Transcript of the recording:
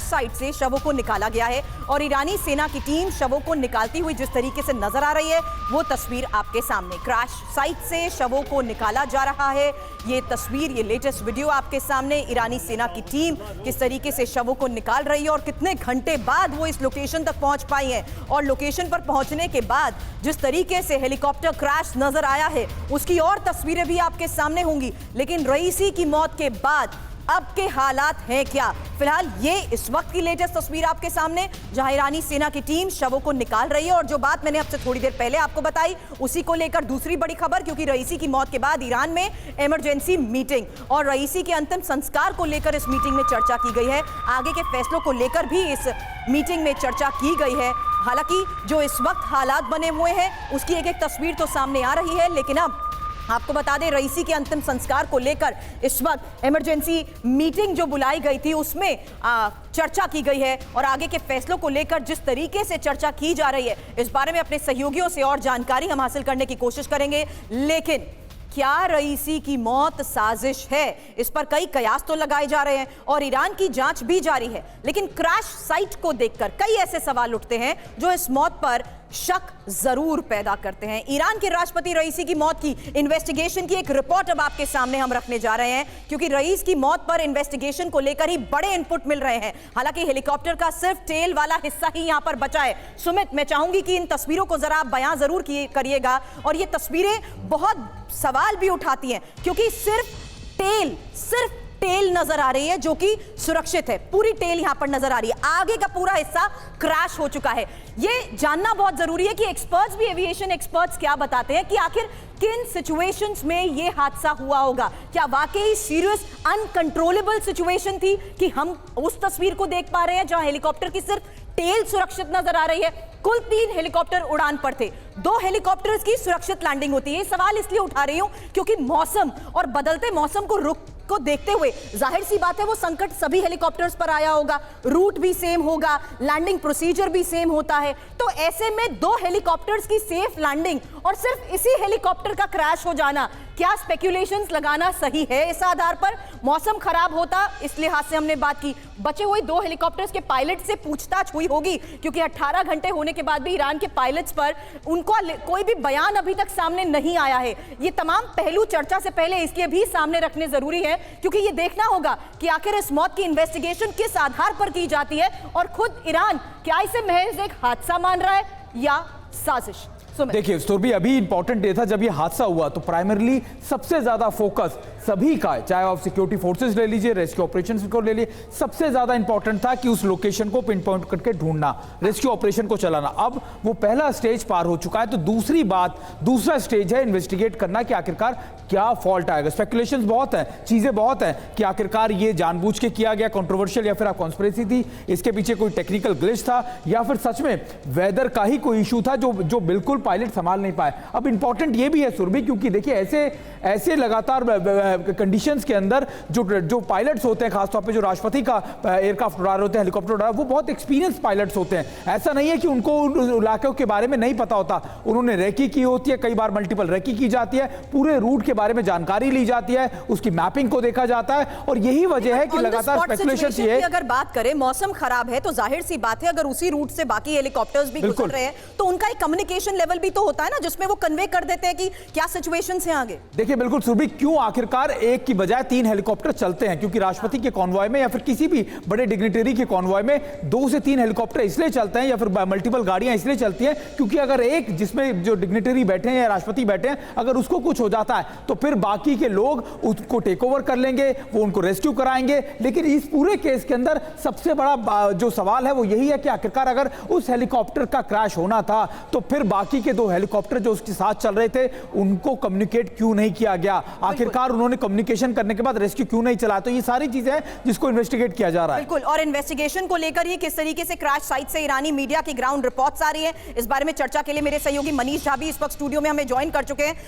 Site से शवों को निकाला गया है और ईरानी सेना की टीम शवों को निकालती हुई जिस तरीके से नजर आ रही है वो तस्वीर आपके सामने। क्रैश साइट से शवों को निकाला जा रहा है, ये तस्वीर, ये लेटेस्ट वीडियो आपके सामने। ईरानी सेना की टीम किस तरीके से शवों को निकाल रही है और कितने घंटे बाद वो इस लोकेशन तक पहुंच पाई है, और लोकेशन पर पहुंचने के बाद जिस तरीके से हेलीकॉप्टर क्रैश नजर आया है उसकी और तस्वीरें भी आपके सामने होंगी। लेकिन रईसी की मौत के बाद अब के हालात हैं क्या? फिलहाल ये इस वक्त की लेटेस्ट तस्वीर आपके सामने, जहां ईरानी सेना की टीम शवों को निकाल रही है। और जो बात मैंने आपसे थोड़ी देर पहले आपको बताई उसी को लेकर दूसरी बड़ी खबर, क्योंकि रईसी की मौत के बाद ईरान में इमरजेंसी मीटिंग और रईसी के अंतिम संस्कार को लेकर इस मीटिंग में चर्चा की गई है। आगे के फैसलों को लेकर भी इस मीटिंग में चर्चा की गई है। हालांकि जो इस वक्त हालात बने हुए हैं उसकी एक एक तस्वीर तो सामने आ रही है, लेकिन अब आपको बता दें रईसी के अंतिम संस्कार को लेकर इस वक्त इमरजेंसी मीटिंग जो बुलाई गई थी उसमें चर्चा की गई है। और आगे के फैसलों को लेकर जिस तरीके से चर्चा की जा रही है इस बारे में अपने सहयोगियों से और जानकारी हम हासिल करने की कोशिश करेंगे। लेकिन क्या रईसी की मौत साजिश है? इस पर कई कयास तो लगाए जा रहे हैं और ईरान की जांच भी जारी है, लेकिन क्रैश साइट को देखकर कई ऐसे सवाल उठते हैं जो इस मौत पर शक जरूर पैदा करते हैं। ईरान के राष्ट्रपति रईसी की मौत की इन्वेस्टिगेशन की एक रिपोर्ट अब आपके सामने हम रखने जा रहे हैं, क्योंकि रईस की मौत पर इन्वेस्टिगेशन को लेकर ही बड़े इनपुट मिल रहे हैं। हालांकि हेलीकॉप्टर का सिर्फ टेल वाला हिस्सा ही यहां पर बचा है। सुमित, मैं चाहूंगी कि इन तस्वीरों को जरा आप बयां जरूर करिएगा। और ये तस्वीरें बहुत सवाल भी उठाती हैं, क्योंकि सिर्फ टेल नजर आ रही है जो कि सुरक्षित है। पूरी टेल यहां पर नजर आ रही है, आगे का पूरा हिस्सा क्रैश हो चुका है। ये जानना बहुत जरूरी है कि एक्सपर्ट्स भी, एविएशन एक्सपर्ट्स क्या बताते हैं कि आखिर किन सिचुएशंस में ये हादसा हुआ होगा। क्या वाकई सीरियस अनकंट्रोलेबल सिचुएशन थी कि हम उस तस्वीर को देख पा रहे हैं जहां हेलीकॉप्टर की सिर्फ टेल सुरक्षित नजर आ रही है? कुल 3 हेलीकॉप्टर उड़ान पर थे, 2 हेलीकॉप्टर्स की सुरक्षित लैंडिंग होती है। ये सवाल इसलिए उठा रही हूं क्योंकि मौसम और बदलते मौसम को देखते हुए जाहिर सी बात है वो संकट सभी हेलीकॉप्टर्स पर आया होगा। रूट भी सेम होगा, लैंडिंग प्रोसीजर भी सेम होता है। तो ऐसे में 2 हेलीकॉप्टर्स की सेफ लैंडिंग और सिर्फ इसी हेलीकॉप्टर का क्रैश हो जाना, क्या स्पेक्यूलेशंस लगाना सही है? इस आधार पर मौसम खराब होता, इस लिहाज से हमने बात की। बचे हुए 2 हेलीकॉप्टर्स के पायलट से पूछताछ हुई होगी, क्योंकि 18 घंटे होने के बाद भी ईरान के पायलट्स पर उनका कोई भी बयान अभी तक सामने नहीं आया है। ये तमाम पहलू चर्चा से पहले इसलिए भी सामने रखने जरूरी है, क्योंकि ये देखना होगा कि आखिर इस मौत की इन्वेस्टिगेशन किस आधार पर की जाती है और खुद ईरान क्या इसे महज एक हादसा मान रहा है या साजिश। देखिए सुरभि, अभी इंपॉर्टेंट डे था जब ये हादसा हुआ, तो प्राइमरली सबसे ज्यादा फोकस सभी का, चाहे आप सिक्योरिटी फोर्सेस ले लीजिए, रेस्क्यू ऑपरेशंस को ले लिए, सबसे ज्यादा इंपॉर्टेंट था कि उस लोकेशन को पिन पॉइंट करके ढूंढना, रेस्क्यू ऑपरेशन को चलाना। अब वो पहला स्टेज पार हो चुका है, तो दूसरा स्टेज है इन्वेस्टिगेट करना कि आखिरकार क्या फॉल्ट आएगा। स्पेकुलेशंस बहुत हैं, चीजें बहुत हैं कि आखिरकार ये जानबूझ के किया गया, कंट्रोवर्शियल, या फिर कॉन्स्पिरेसी थी, इसके पीछे कोई टेक्निकल ग्लिच था, या फिर सच में वेदर का ही कोई इशू था जो बिल्कुल पायलट संभाल नहीं पाए। अब इंपॉर्टेंट ये भी है सुरभि, क्योंकि देखिए ऐसे लगातार कंडीशंस के अंदर जो पायलट्स होते हैं, खासतौर पे जो राष्ट्रपति का एयरक्राफ्ट उड़ा रहे होते हैं, हेलीकॉप्टर उड़ा रहे हैं, वो बहुत एक्सपीरियंस पायलट्स होते हैं। ऐसा नहीं है कि उनको इलाकों के बारे में नहीं पता होता, उन्होंने रेकी की होती है, कई बार मल्टीपल रेकी की जाती है, पूरे रूट के बारे में जानकारी ली जाती है, उसकी मैपिंग को देखा जाता है, और यही वजह है कि लगातार स्पेकुलेशन ये है। अगर बात करें, मौसम खराब है तो जाहिर सी बात है अगर उसी रूट से बाकी हेलीकॉप्टर्स भी गुजर रहे हैं तो उनका एक कम्युनिकेशन लेवल भी तो होता है ना, जिसमें वो कन्वे कर देते हैं कि क्या सिचुएशंस हैं आगे। देखिए बिल्कुल सुरभि, क्यों आखिरकार एक की बजाय 3 हेलीकॉप्टर चलते हैं? क्योंकि राष्ट्रपति के कॉन्वॉय में या फिर किसी भी बड़े डिग्निटरी के कॉन्वॉय में 2 से 3 हेलीकॉप्टर इसलिए चलते हैं, या फिर मल्टीपल गाड़ियां इसलिए चलती हैं क्योंकि अगर एक जिसमें जो डिग्निटरी बैठे हैं या राष्ट्रपति बैठे हैं, अगर उसको कुछ हो जाता है तो फिर बाकी के लोग उसको टेक ओवर कर लेंगे, वो उनको रेस्क्यू कराएंगे। लेकिन इस पूरे केस के अंदर सबसे बड़ा जो सवाल है वो यही है कि आखिरकार अगर उस हेलीकॉप्टर का क्रैश होना था तो फिर बाकी के 2 हेलीकॉप्टर जो उसके साथ चल रहे थे उनको कम्युनिकेट क्यों नहीं किया गया? आखिरकार उन्होंने कम्युनिकेशन करने के बाद रेस्क्यू क्यों नहीं चला? तो ये सारी चीजें हैं जिसको इन्वेस्टिगेट किया जा रहा है। बिल्कुल, और इन्वेस्टिगेशन को लेकर ही किस तरीके से क्रैश साइट से ईरानी मीडिया की ग्राउंड रिपोर्ट्स आ रही है, इस बारे में चर्चा के लिए मेरे सहयोगी मनीष झा भी इस वक्त स्टूडियो में हमें ज्वाइन कर चुके हैं।